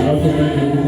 Say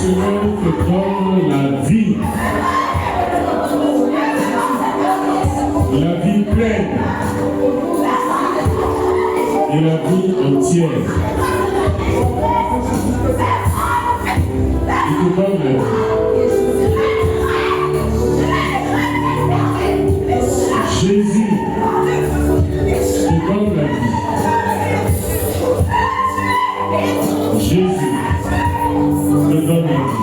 Seigneur te donne la vie pleine et la vie entière. Il te donne la vie. Jésus te donne la vie. Jésus te donne la vie.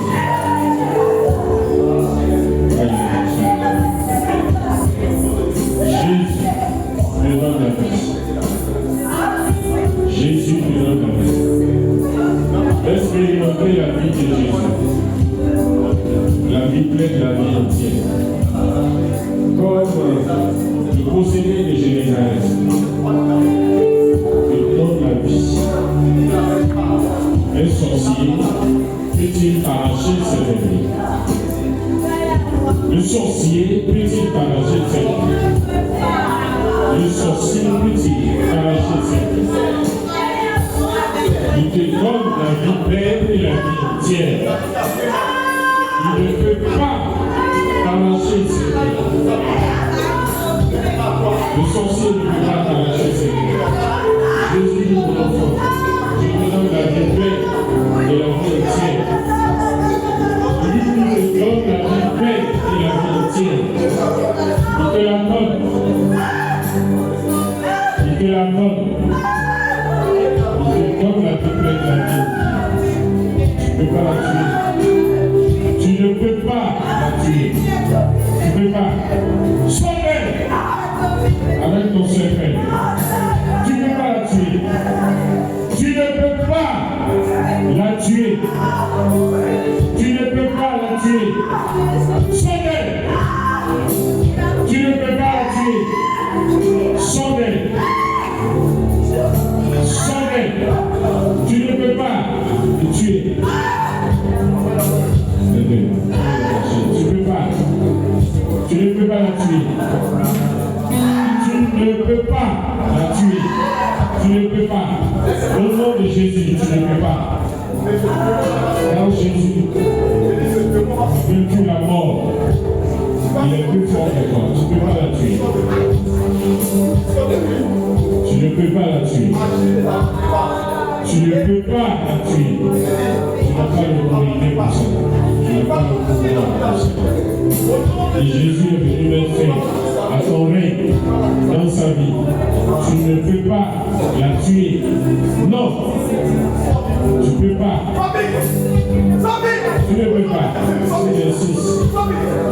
Jésus te donne la vie. Jésus te donne la vie. Expérimentez la vie de Jésus. La vie pleine, la vie entière. Comme le possédé de Jérusalem. Il donne la vie. Un sorcier peut-il arracher ses ennemis? Le sorcier peut-il arracher ses ennemis? Le sorcier peut-il arracher ses ennemis? Il te donne la vie pleine et la vie entière. Il ne peut pas arracher ses ennemis. Le sorcier ne peut pas arracher ses ennemis. Jésus dit mon enfant, je te donne la vie pleine et la vie entière. Il te donne la vie pleine et la vie entière. Il te la donne. Il te la donne. Il te donne la vie pleine et la vie. Tu ne peux pas la tuer. Tu ne peux pas la tuer. Tu ne peux pas. Sauve-elle avec ton secret. Tu ne peux pas la tuer. Tu ne peux pas la tuer. Tu ne peux pas la tuer. Sauve-elle. Tu ne peux pas la tuer. Sauve-elle. Sauve-elle. Tu ne peux pas la tuer. Tu ne peux pas. Tu ne peux pas la tuer. Tu ne peux pas la tuer. Tu ne peux pas. Au nom de Jésus, tu ne peux pas. Car Jésus a vaincu la mort. Il est plus fort que toi. Tu ne peux pas la tuer. Tu ne peux pas la tuer. Tu ne peux pas la tuer. Tu n'as pas l'autorité pour ça. Tu n'as pas le pouvoir pour ça. Et Jésus est venu mettre fin à ton règne dans sa vie. Tu ne peux pas la tuer. Non. Tu ne peux pas. Tu ne peux pas. C'est l'exercice.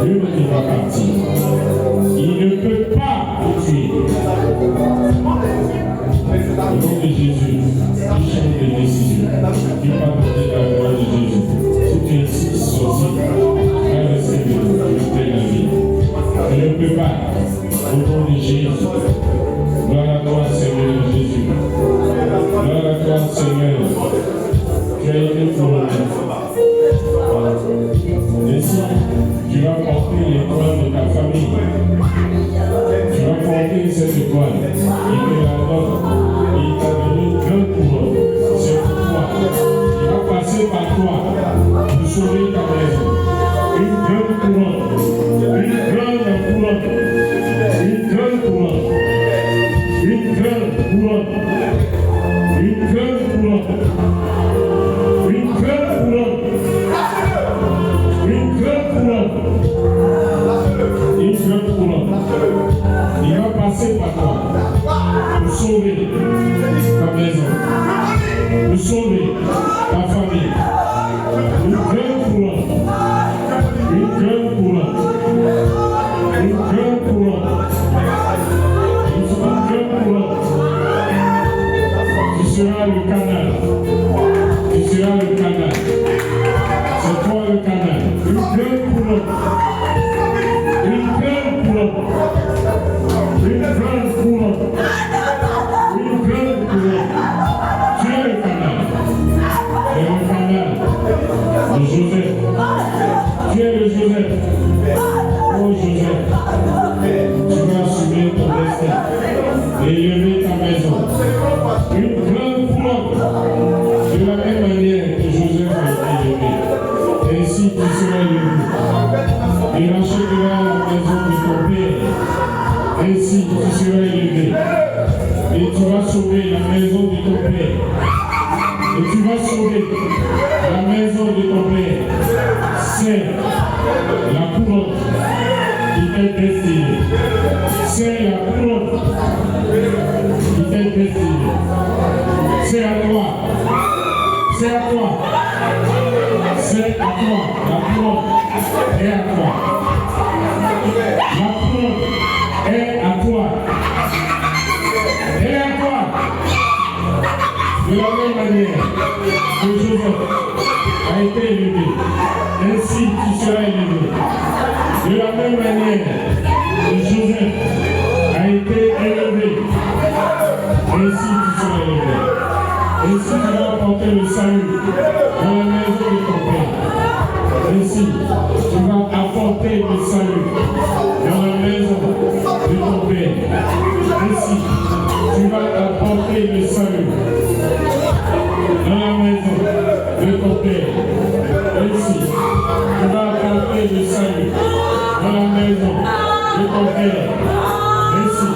Dieu ne va partir. Il ne peut pas te tuer. Au nom de Jésus, il change des décisions. Il va donner la gloire de Jésus. Si tu insistes sur ça, va rester de la vie. Tu ne peux pas. Au nom de Jésus. Gloire à toi, Seigneur Jésus. Gloire à toi, Seigneur. Tu as été couronné. Ainsi, tu vas porter l'étoile de ta famille. Tu vas porter cette étoile. Il te la donne. Il t'a donné une grande couronne. C'est pour toi. Il va passer par toi pour sauver ta maison. Une grande couronne. Une grande couronne. Une grande couronne. Une grande couronne. Une grande couronne. Une grande couronne. Une grande couronne. Une grande couronne. Il va passer par toi pour sauver ta maison, pour sauver ta famille. Une grande couronne. a été élevé. Ainsi tu seras élevé. De la même manière, Joseph a été élevé. Ainsi tu seras élevé. Ainsi tu vas apporter le salut dans la maison de ton père. Ainsi tu vas apporter le salut dans la maison de ton père. Ainsi tu vas apporter le salut dans la maison de ton père. Ainsi tu vas apporter le salut dans la maison de ton père. Ainsi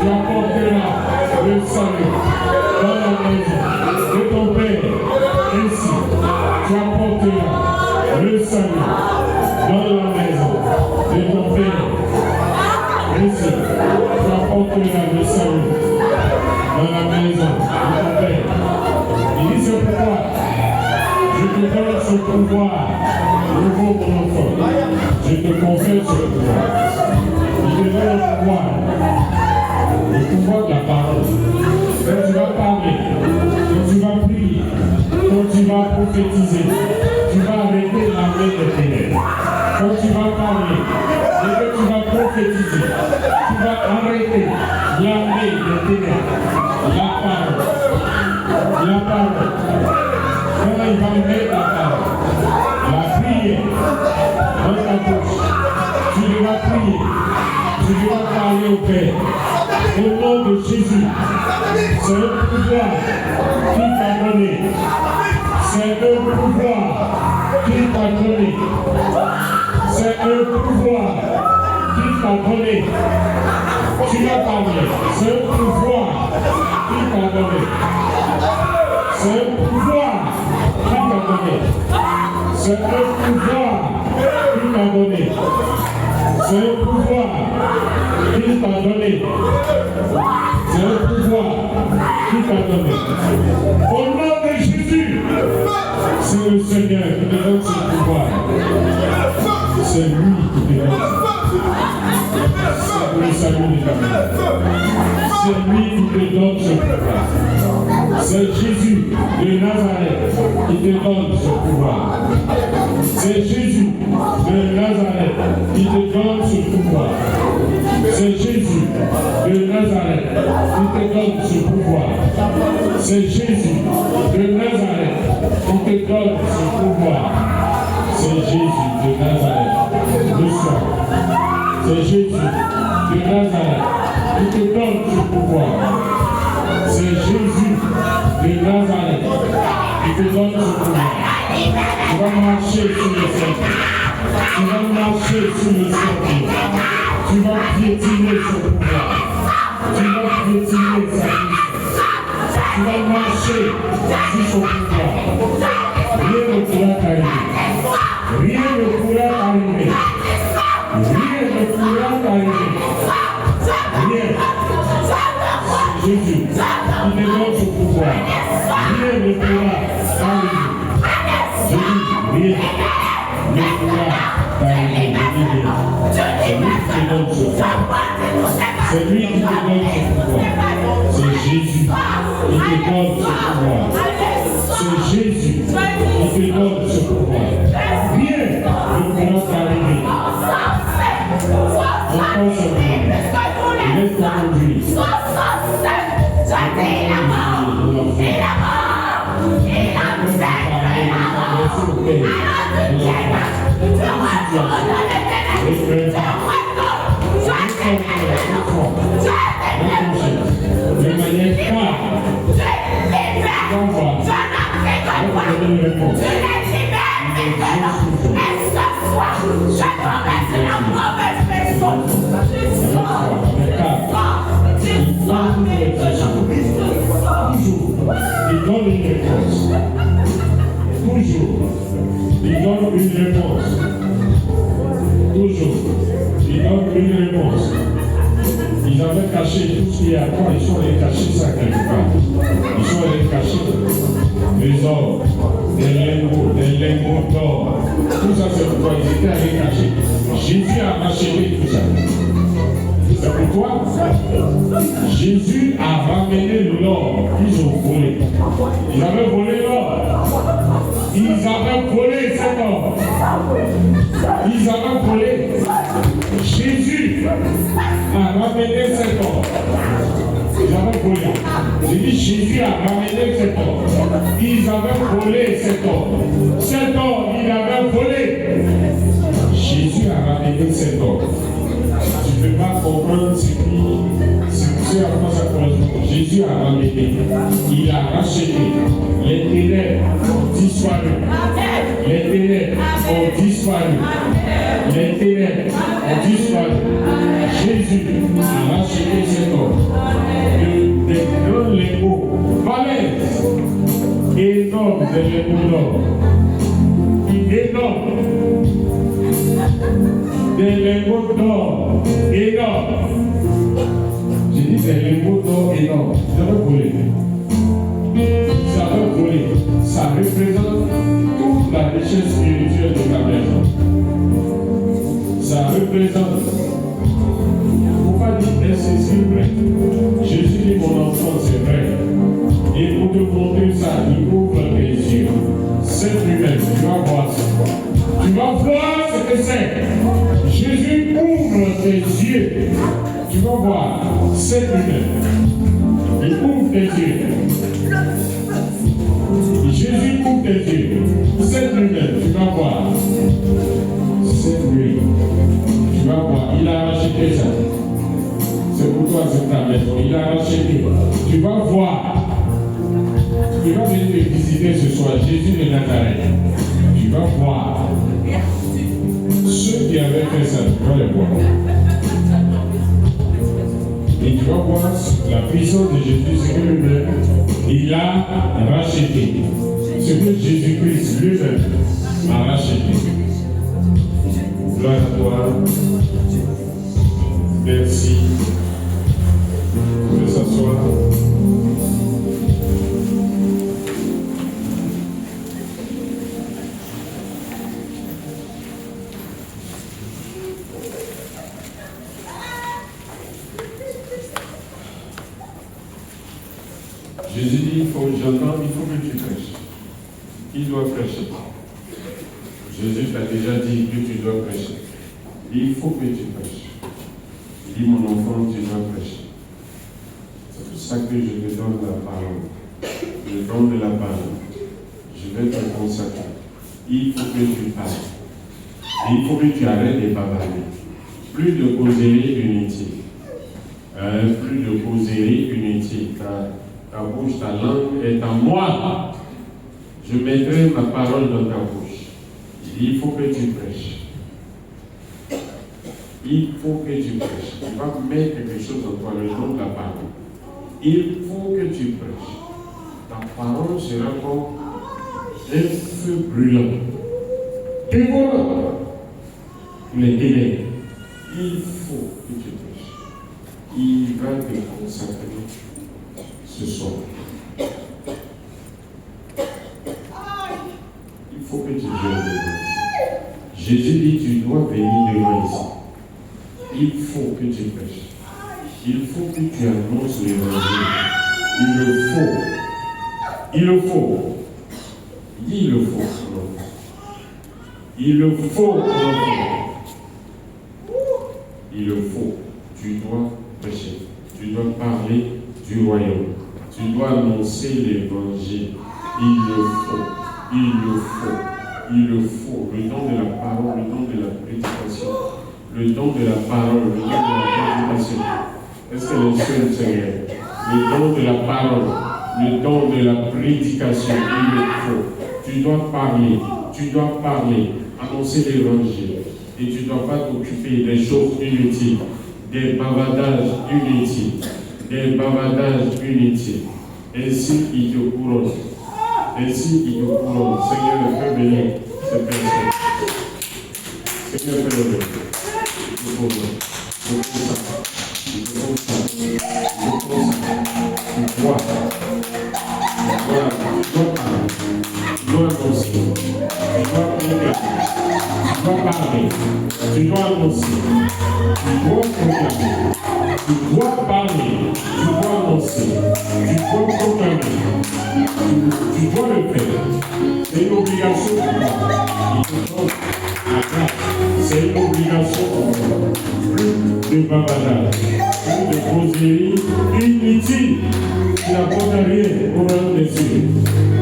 tu apporteras le salut dans la maison de ton père. Ainsi tu apporteras le salut dans la maison de ton père. Ainsi tu apporteras le salut dans la maison de ton père. Il dit c'est pourquoi je te donne ce pouvoir nouveau pour l'enfant. Je te confère ce pouvoir. Je te donne le pouvoir de la parole. Quand tu vas parler, quand tu vas prier, quand tu vas prophétiser, tu vas arrêter l'armée des ténèbres. Quand tu vas parler, et que tu vas prophétiser, tu vas arrêter l'armée des ténèbres. La parole. La parole. Quand il va mettre la parole, la prière dans ta bouche, tu devras prier, tu devras parler au Père. Au nom de Jésus, c'est le pouvoir qui t'a donné. C'est le pouvoir qui t'a donné. C'est le pouvoir qui t'a donné. Tu vas parler. C'est le pouvoir qui t'a donné. C'est le pouvoir qui t'a donné. C'est le pouvoir qui t'a donné. C'est le pouvoir qui t'a donné. C'est le pouvoir qui t'a donné. Au nom de Jésus, c'est le Seigneur qui te donne ce pouvoir. C'est lui qui te donne c'est le salut des familles. C'est lui qui te donne ce pouvoir. C'est Jésus de Nazareth qui te donne ce pouvoir. C'est Jésus de Nazareth qui te donne ce pouvoir. C'est Jésus de Nazareth qui te donne ce pouvoir. C'est Jésus de Nazareth qui te donne ce pouvoir. C'est Jésus de Nazareth. Le soir. C'est Jésus de Nazareth qui te donne ce pouvoir. C'est Jésus de Nazareth qui te donne ce pouvoir. Tu vas marcher sur le sol. Tu vas marcher sur le sol. Tu vas piétiner son pouvoir. Tu vas piétiner sa puissance. Tu vas marcher sur son pouvoir. Rien ne pourra t'arriver. Rien ne pourra t'arriver. Rien ne pourra t'arriver. Rien. C'est Jésus qui te donne son pouvoir. Rien ne pourra t'arriver. Jésus, rien ne pourra t'arriver. C'est lui qui te donne ce pouvoir. C'est Jésus qui te donne ce pouvoir. C'est Jésus qui te donne ce pouvoir. Rien ne pourra t'arriver. Encore ce pouvoir. Laisse-toi conduire. De manière claire, il donne une réponse. Toujours, il donne une réponse. Toujours, il donne une réponse. Ils avaient caché tout ce qui est à toi, ils sont allés cacher ça quelque part. Ils sont allés cacher les or, les lingots d'or. Tout ça, c'est pourquoi ils étaient allés cacher. Jésus a achevé tout ça. C'est pourquoi Jésus a ramené l'or qu'ils ont volé. Ils avaient volé l'or. Ils avaient volé volé cet or. Ils avaient volé. Jésus a ramené cet or. Ils avaient volé. J'ai dit Jésus a ramené cet or. Ils avaient volé cet or. Cet or, il avait volé. Jésus a ramené cet or. Tu ne peux pas comprendre ce à quoi ça correspond. Jésus a ramené. Il a racheté. Les ténèbres ont disparu. Les ténèbres ont disparu. Les ténèbres ont disparu. Jésus a racheté cet or. Des grands lingots, valaises, énormes de lingots d'or. Énormes. Des lingots d'or énormes. J'ai dit des lingots d'or énormes. Ça va voler. Ça va voler. Ça représente toute la richesse spirituelle de ta maison. Ça représente. Il ne faut pas dire est-ce que c'est vrai. Jésus dit mon enfant c'est vrai. Et pour te montrer ça, il ouvre les yeux. C'est lui-même. Tu vas voir ça. Tu vas voir ce que c'est. Jésus ouvre tes yeux. Tu vas voir, c'est lui-même. Il ouvre tes yeux. Jésus ouvre tes yeux. C'est lui-même. Tu vas voir. C'est lui. Tu vas voir. Il a racheté ça. C'est pour toi, c'est ta maison. Il a racheté. Tu vas voir. Tu vas venir te visiter ce soir. Jésus de Nazareth. Tu vas voir. Ceux qui avaient fait ça, tu vas les voir. Et tu vas voir la puissance de Jésus, c'est que lui-même, il a racheté. C'est que Jésus-Christ lui-même a racheté. Gloire à toi. Merci. Vous pouvez s'asseoir. Jésus dit, j'entends, il faut que tu prêches. Qui doit prêcher? Jésus t'a déjà dit que tu dois prêcher. Il faut que tu prêches. Il dit, mon enfant, tu dois prêcher. C'est pour ça que je te donne la parole. Le don de la parole. Je vais te consacrer. Il faut que tu parles. Et il faut que tu arrêtes de bavarder. Plus de causerie inutile. Plus de causerie inutile. Ta bouche, ta langue est à moi. Je mettrai ma parole dans ta bouche. Il faut que tu prêches. Il faut que tu prêches. Tu vas mettre quelque chose en toi, le nom de la parole. Il faut que tu prêches. Ta parole sera comme un feu brûlant. Dévorant les ténèbres. Il faut que tu prêches. Il va te consacrer ce soir. Il faut que tu viennes devant ici. Jésus dit, tu dois venir devant ici. Il faut que tu prêches. Il faut que tu annonces l'évangile. Il le faut. Il le faut. Il le faut. Il le faut. Il le faut. Tu dois prêcher. Tu dois parler du royaume. Tu dois annoncer l'évangile. Il le faut. Il le faut. Il le faut. Le don de la parole, le don de la prédication. Le don de la parole, le don de la prédication. Est-ce que les seuls Seigneur? Le don de la parole, le don de la prédication, il le faut. Tu dois parler, annoncer l'évangile. Et tu ne dois pas t'occuper des choses inutiles, des bavardages inutiles. Des bavardages inutiles. Ainsi il te couronne. Ainsi il te couronne. Seigneur, fais venir cette personne. Seigneur, fais venir. Tu dois annoncer. dois proclamer. Tu dois parler. Tu dois annoncer. Tu dois proclamer. Tu dois parler. Tu dois annoncer. Tu dois proclamer. Tu dois le faire. C'est une obligation pour toi. Il te donne la grâce. C'est une obligation pour toi. Plus de bavardage, plus de causerie inutile qui n'apporte rien au royaume des cieux.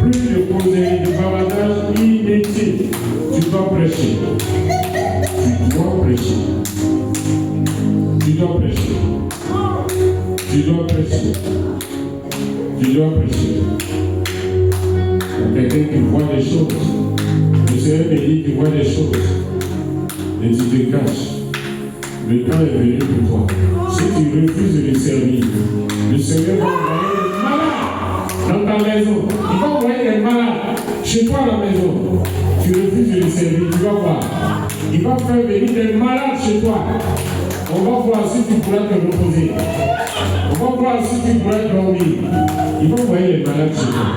Plus de causerie, de bavardage inutile. Tu dois prêcher. Tu dois prêcher. Tu dois prêcher. Tu dois prêcher. Tu dois prêcher. Quelqu'un qui voit des choses. Le Seigneur te dit qu'il voit des choses. Et tu te caches. Le temps est venu pour toi. Si tu refuses de le servir, le Seigneur va envoyer des malades dans ta maison. Il va envoyer des malades chez toi à la maison. Tu refuses de le servir, tu vas voir. Il va faire venir des malades chez toi. On va voir si tu pourras te reposer. On va voir si tu pourras dormir. Il va envoyer des malades chez toi.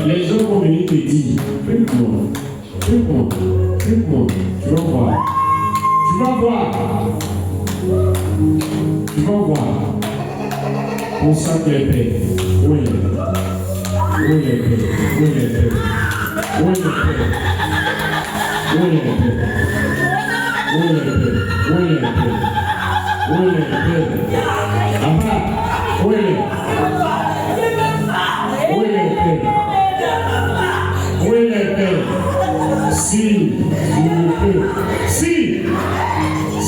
Les gens vont venir te dire, prie-moi. Tu vas voir. Tu vas voir. Tu vas voir. Pour ça que les paix. Oui. Oui, les paix. Oui, les paix. Oui, les paix. Oui, les paix. Oui, les paix. Oui, les paix. Oui, les paix. Là-bas. Oui, les paix. Oui, les paix. Oui, les paix. Si tu le peux. Si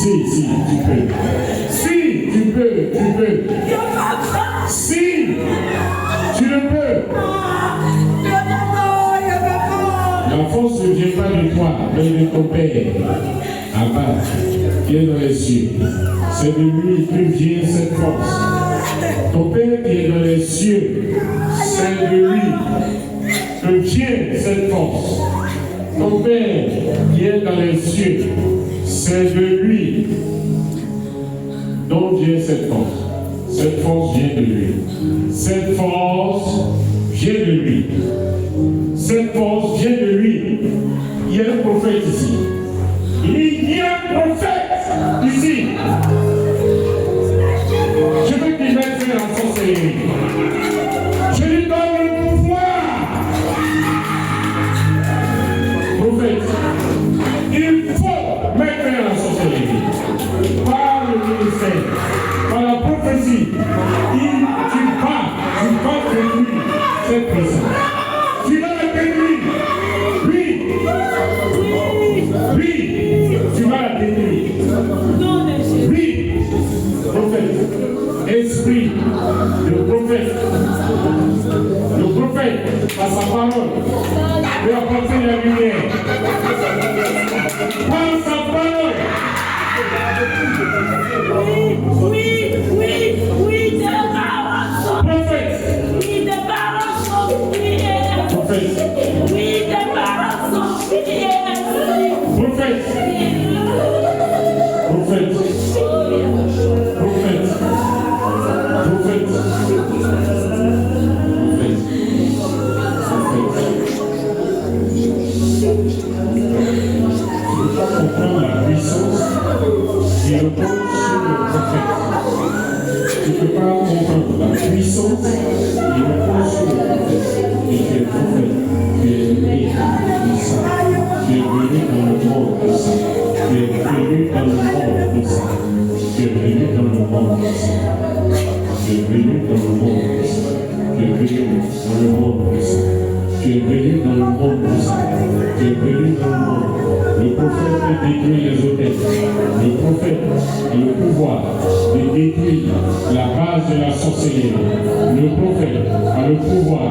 tu peux. Si tu peux. Si tu le peux. La force ne vient pas de toi, mais de ton Père. Abba, qui est dans les cieux. C'est de lui que vient cette force. Ton Père qui est dans les cieux, c'est de lui que vient cette force. Ton Père qui est dans les cieux, c'est de lui dont vient cette force. Cette force vient de lui. Cette force vient de lui. Cette force vient de lui. Il y a un prophète ici. Il y a un prophète ici. Je veux qu'il mette fin à la sorcellerie. Je lui donne le pouvoir. Prophète, il faut mettre fin à la sorcellerie. Par le ministère, par la prophétie, tu vas détruire cette personne. Tu vas la détruire. Oui, tu vas la détruire. Oui, prophète, esprit, le prophète, par sa parole, peut apporter la lumière. Par sa parole. Oui, débarrassons. Prophète. Oui, débarrassons. Prophète. Oui, débarrassons. Prophète. Prophète. Comprendre la puissance qui repose sur le prophète. Tu ne peux pas comprendre la puissance qui repose sur le prophète. Et tu es prophète, tu es venu de ça. Tu es venu dans le monde de ça. Tu es venu dans le monde de ça. Tu es venu dans le monde de ça. Tu es venu dans le monde de ça. Tu es venu dans le monde de ça. Tu es venu dans le monde de ça. Tu es venu dans le monde. Le prophète peut détruire les hôtels. Le prophète a le pouvoir de détruire la base de la sorcellerie. Le prophète a le pouvoir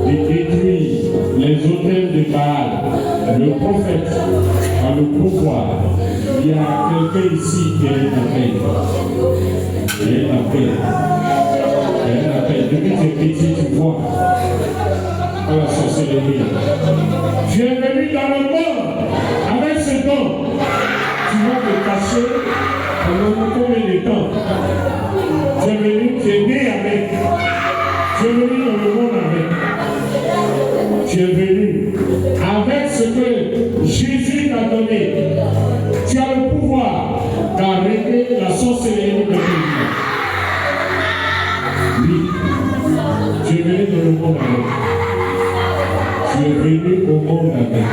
de détruire les hôtels de Baal. Le prophète a le pouvoir. Il y a quelqu'un ici qui est la paix. Il est la paix. Il est la paix. Depuis que tu es petit, tu vois à la sorcellerie. Tu es venu dans le monde avec ce don. Tu vas te cacher pendant combien de temps? Tu es venu, tu es né avec. Tu es venu dans le monde avec. Tu es venu Jésus t'a donné. Tu as le pouvoir d'arrêter la sorcellerie de ton vie. Oui. Tu es venu dans le monde avec. Tu es venu au monde avec.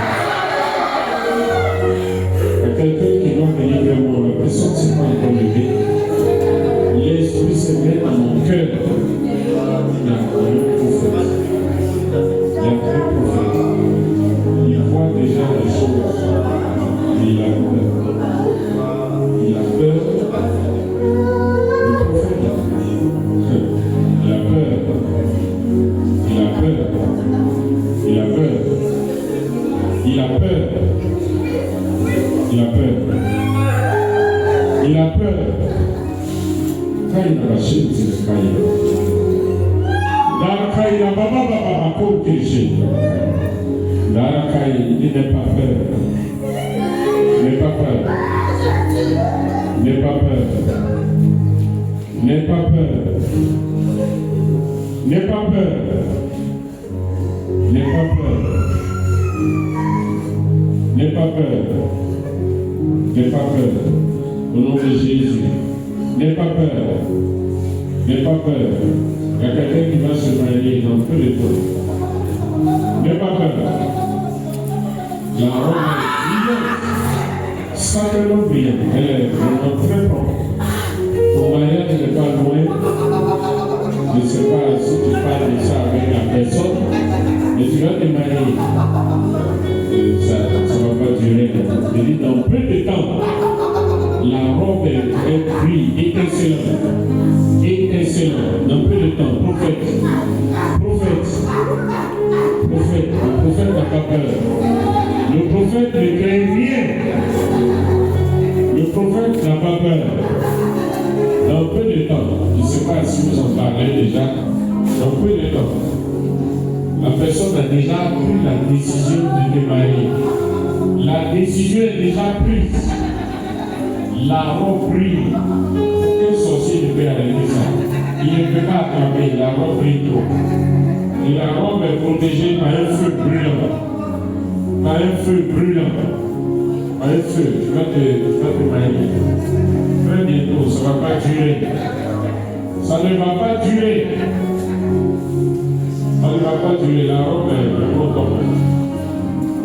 Il y a quelqu'un qui doit venir vers moi. La personne ne s'est pas encore levée. L'Esprit se met dans mon cœur. Il y a un prophète. Il y a un prophète. Il voit déjà les choses. Mais il a peur. Il a peur. Le prophète. Il a peur. Il a peur. Il a peur. Il a peur. Il a peur. Il a peur. Quand il a lâché, c'est le cahier. Dans le cahier, baba, pour dirige. Dans le cahier, il n'est pas peur. N'aie pas peur. N'aie pas peur. N'aie pas peur. N'aie pas peur. N'aie pas peur. N'aie pas peur. N'aie pas peur. Au nom de Jésus. N'aie pas peur. N'aie pas peur. Il y a quelqu'un qui va se marier dans peu de temps. N'aie pas peur. La robe est brillante. Sacrément brillante. Elle est vraiment très propre. Ton mariage n'est pas loin. Je ne sais pas si tu parles de ça avec la personne, mais tu vas te marier. Ça ne va pas durer. Je dis dans peu de temps, la robe brille, étincelante. Étincelante. Dans peu de temps, prophète. Prophète. Prophète. Le prophète n'a pas peur. Le prophète ne craint rien. Le prophète n'a pas peur. Dans peu de temps, je ne sais pas si vous en parlez déjà, dans peu de temps, la personne a déjà pris la décision de démarrer. La décision est déjà prise. La robe brille. Aucun sorcier ne peut arrêter ça. Il ne peut pas attraper. La robe brille trop. Et la robe est protégée par un feu brûlant. Par un feu brûlant. Par un feu. Tu vas te marier. Très bientôt, ça ne va pas durer. Ça ne va pas durer. Ça ne va pas durer. La robe est trop.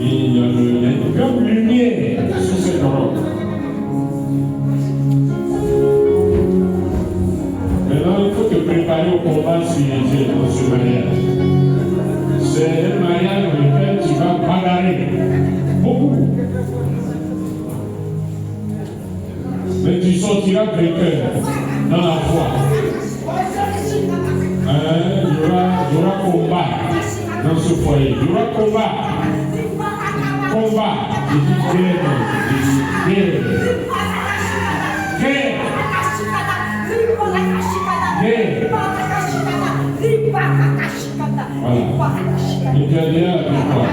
Et il y a une grande lumière sur cette robe. Maintenant, il faut te préparer au combat spirituel dans ce mariage. C'est un mariage dans lequel tu vas bagarrer beaucoup. Mais tu sortiras vainqueur dans la foi. Il y aura combat dans ce foyer. Il y aura combat. Combat. Je dis guerre. Guerre. Voilà. Et tu as déjà la victoire.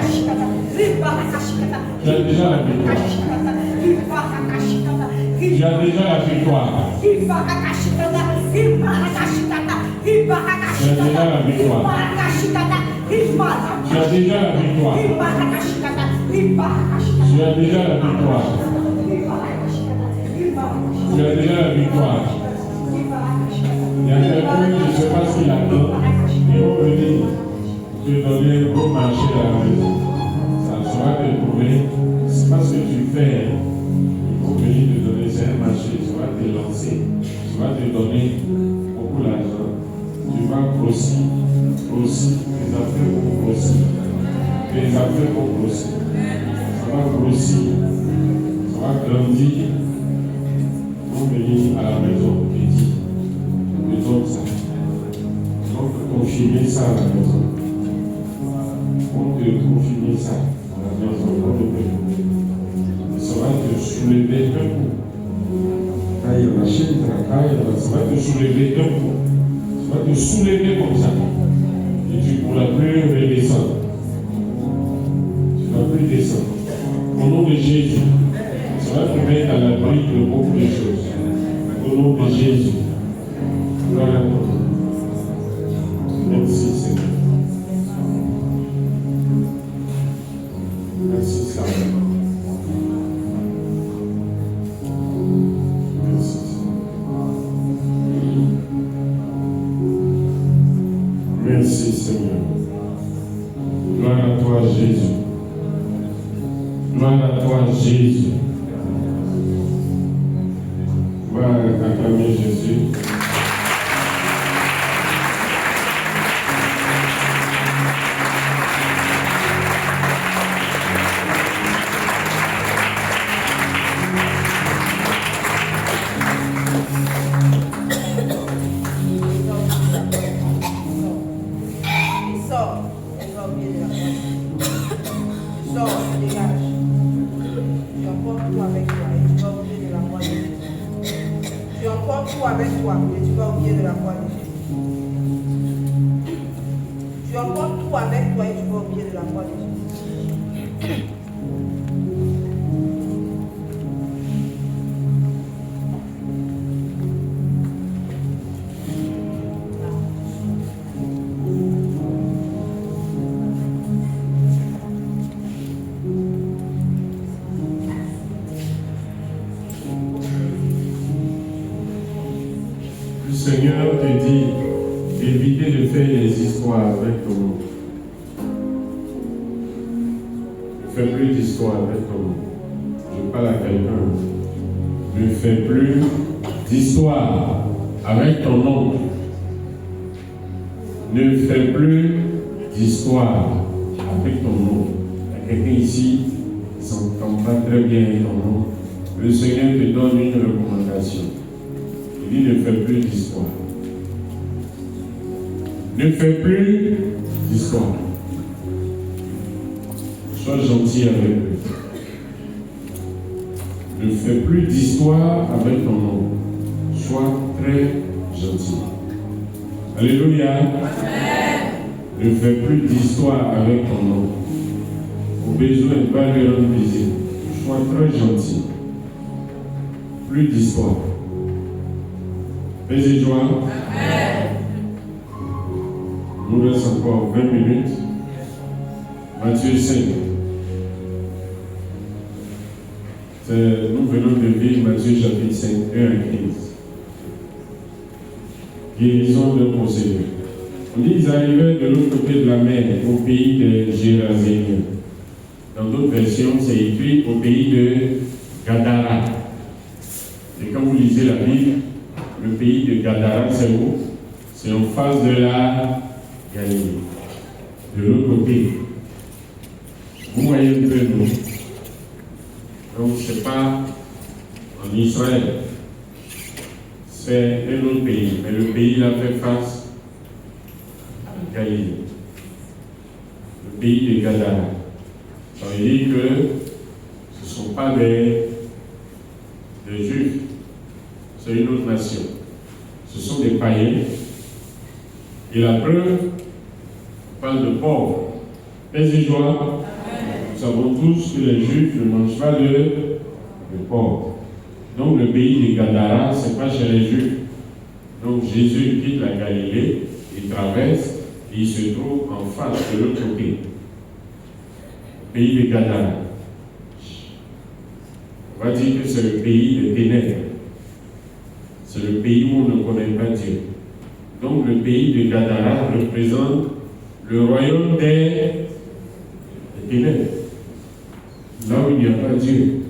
Tu as déjà la victoire. Tu as déjà la victoire. Tu as déjà la victoire. Tu as déjà la victoire. Tu as déjà la victoire. Tu as déjà la victoire. Il y a quelqu'un, je ne sais pas ce qu'il attend. Ils vont venir te donner un gros marché à la maison. Ça sera te trouver. C'est pas ce que tu fais. Ils vont venir te donner, c'est un marché. Tu vas te lancer. Tu vas te donner beaucoup d'argent. Tu vas grossir. Grossir. Les affaires vont grossir. Les affaires vont grossir. Ça va grossir. Ça va grandir. Ils vont venir à la maison et dire. Donc, confirmer ça à la maison. On peut confirmer ça à la maison. Ça va te soulever un coup. Quand il y a la chaîne de travail, ça va te soulever un coup. Ça va te soulever comme ça. Et tu ne pourras plus redescendre. Tu ne vas plus descendre. Au nom de Jésus, ça va te mettre à l'abri de beaucoup de choses. Au nom de Jésus. Voilà. Merci Seigneur. Merci Seigneur. Merci Seigneur. Gloire à toi Jésus. Gloire à toi Jésus. On va acclamer Jésus. Le Seigneur te dit d'éviter de faire des histoires avec ton nom. Ne fais plus d'histoires avec ton nom. Je parle à quelqu'un. Ne fais plus d'histoire avec ton nom. Ne fais plus d'histoire avec ton nom. Il y a quelqu'un ici qui ne s'entend pas très bien avec ton nom. Le Seigneur te donne une recommandation. Il dit ne fais plus d'histoire. Ne fais plus d'histoire. Sois gentil avec eux. Ne fais plus d'histoire avec ton nom. Sois très gentil. Alléluia. Amen. Ne fais plus d'histoire avec ton nom. Au besoin de pas lui rendre plaisir. Sois très gentil. Plus d'histoire. Paix et joie. Amen. Nous reste encore 20 minutes. Matthieu 5. Nous venons de lire Matthieu chapitre 5, 1 à 15. Guérison d'un possédé. On dit qu'ils arrivaient de l'autre côté de la mer, au pays des Géraséniens. Dans d'autres versions, c'est écrit au pays de Gadara. Et quand vous lisez la Bible, le pays de Gadara, c'est où? C'est en face de la Galilée. De l'autre côté. Vous voyez un peu, non? Donc, ce n'est pas en Israël. C'est un autre pays. Mais le pays là fait face à la Galilée. Le pays de Gadara. Ça veut dire que ce ne sont pas des Juifs. C'est une autre nation. Ce sont des païens. Et la preuve, on parle de pauvres. Paix et joie. Nous savons tous que les Juifs ne mangent pas de porc. Donc le pays de Gadara, ce n'est pas chez les Juifs. Donc Jésus quitte la Galilée, il traverse et il se trouve en face de l'autre côté. Le pays de Gadara. On va dire que c'est le pays des ténèbres. C'est le pays où on ne connaît pas Dieu. Donc le pays de Gadara représente le royaume des ténèbres. Là où il n'y a pas Dieu.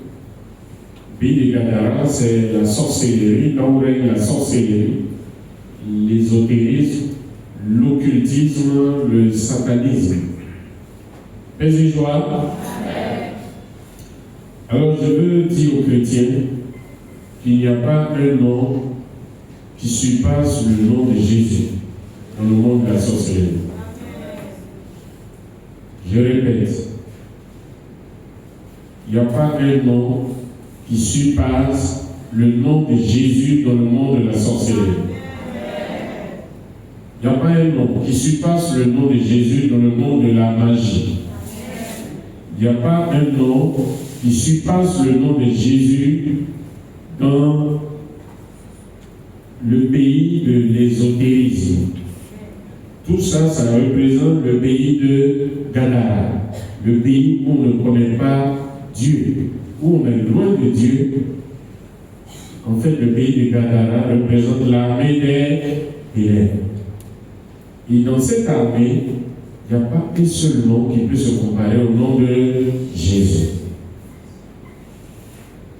Le pays de Gadara, c'est la sorcellerie, là où règne la sorcellerie, l'ésotérisme, l'occultisme, le satanisme. Paix et joie. Alors je veux dire aux chrétiens qu'il n'y a pas un nom qui surpasse le nom de Jésus dans le monde de la sorcellerie. Je répète, il n'y a pas un nom qui surpasse le nom de Jésus dans le monde de la sorcellerie. Il n'y a pas un nom qui surpasse le nom de Jésus dans le monde de la magie. Il n'y a pas un nom qui surpasse le nom de Jésus dans le pays de l'ésotérisme. Tout ça, ça représente le pays de Gadara, le pays où on ne connaît pas Dieu, où on est loin de Dieu, en fait, le pays de Gadara représente l'armée des ténèbres. Et dans cette armée, il n'y a pas un seul nom qui peut se comparer au nom de Jésus.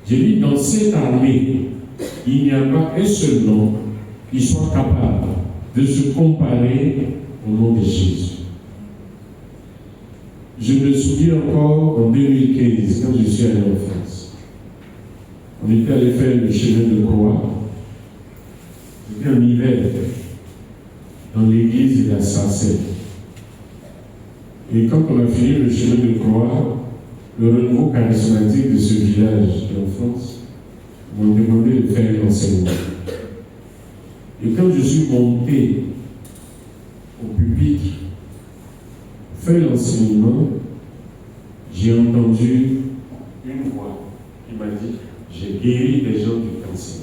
J'ai dit, dans cette armée, il n'y a pas un seul nom qui soit capable de se comparer au nom de Jésus. Je me souviens encore en 2015, quand je suis allé en France. On était allé faire le chemin de croix. C'était en hiver, dans l'église de la Sarcelle. Et quand on a fini le chemin de croix, le renouveau charismatique de ce village en France m'ont demandé de faire l'enseignement. Et quand je suis monté au pupitre pour faire l'enseignement, j'ai entendu une voix qui m'a dit « J'ai guéri des gens du cancer ».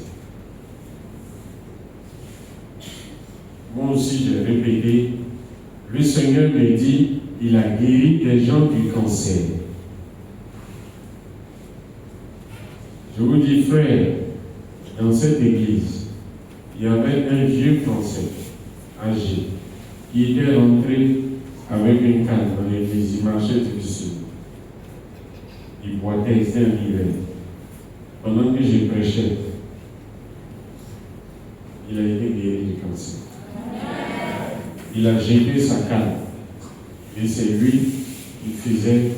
Moi aussi, j'ai répété « Le Seigneur me dit, il a guéri des gens du cancer ». Je vous dis, frère, dans cette église, il y avait un vieux Français, âgé, qui était rentré avec une canne dans l'église. Il marchait difficilement. Il boitait, c'était un hiver. Pendant que je prêchais, il a été guéri du cancer. Il a jeté sa canne. Et c'est lui qui faisait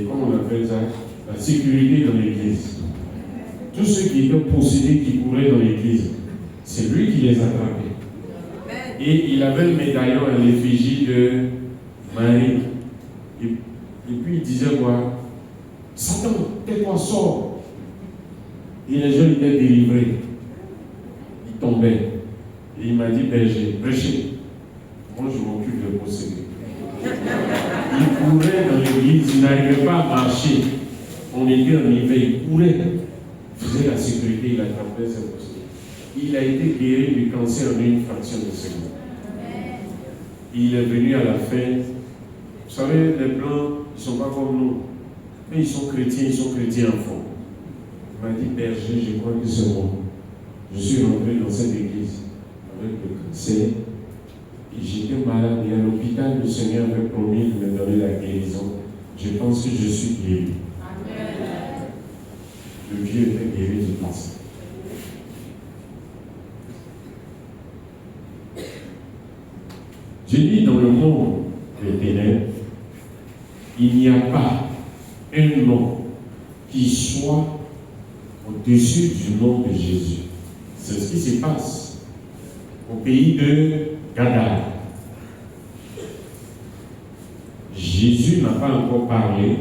comment on appelle ça, la sécurité dans l'église. Tous ceux qui étaient possédés, qui couraient dans l'église, c'est lui qui les attrapait. Et il avait le médaillon à l'effigie de Marie. Et puis il disait quoi? Satan, tais-toi, sors. Et les gens étaient délivrés. Ils tombaient. Et il m'a dit, berger, prêchez. Moi je m'occupe de posséder. Il courait dans l'église, il n'arrivait pas à marcher. On était en hiver, il courait. Il faisait la sécurité, il attrapait ses possédés. Il a été guéri du cancer en une fraction de seconde. Il est venu à la fin. Vous savez, les Blancs, ils ne sont pas comme nous. Mais ils sont chrétiens en fond. Il m'a dit, berger, je crois que c'est bon. Je suis rentré dans cette église avec le cancer. Et j'étais malade. Et à l'hôpital, le Seigneur avait promis de me donner la guérison. Je pense que je suis guéri. Amen. Le vieux était guéri du cancer. J'ai dit, dans le monde des ténèbres, il n'y a pas un nom qui soit au-dessus du nom de Jésus. C'est ce qui se passe au pays de Gadara. Jésus n'a pas encore parlé,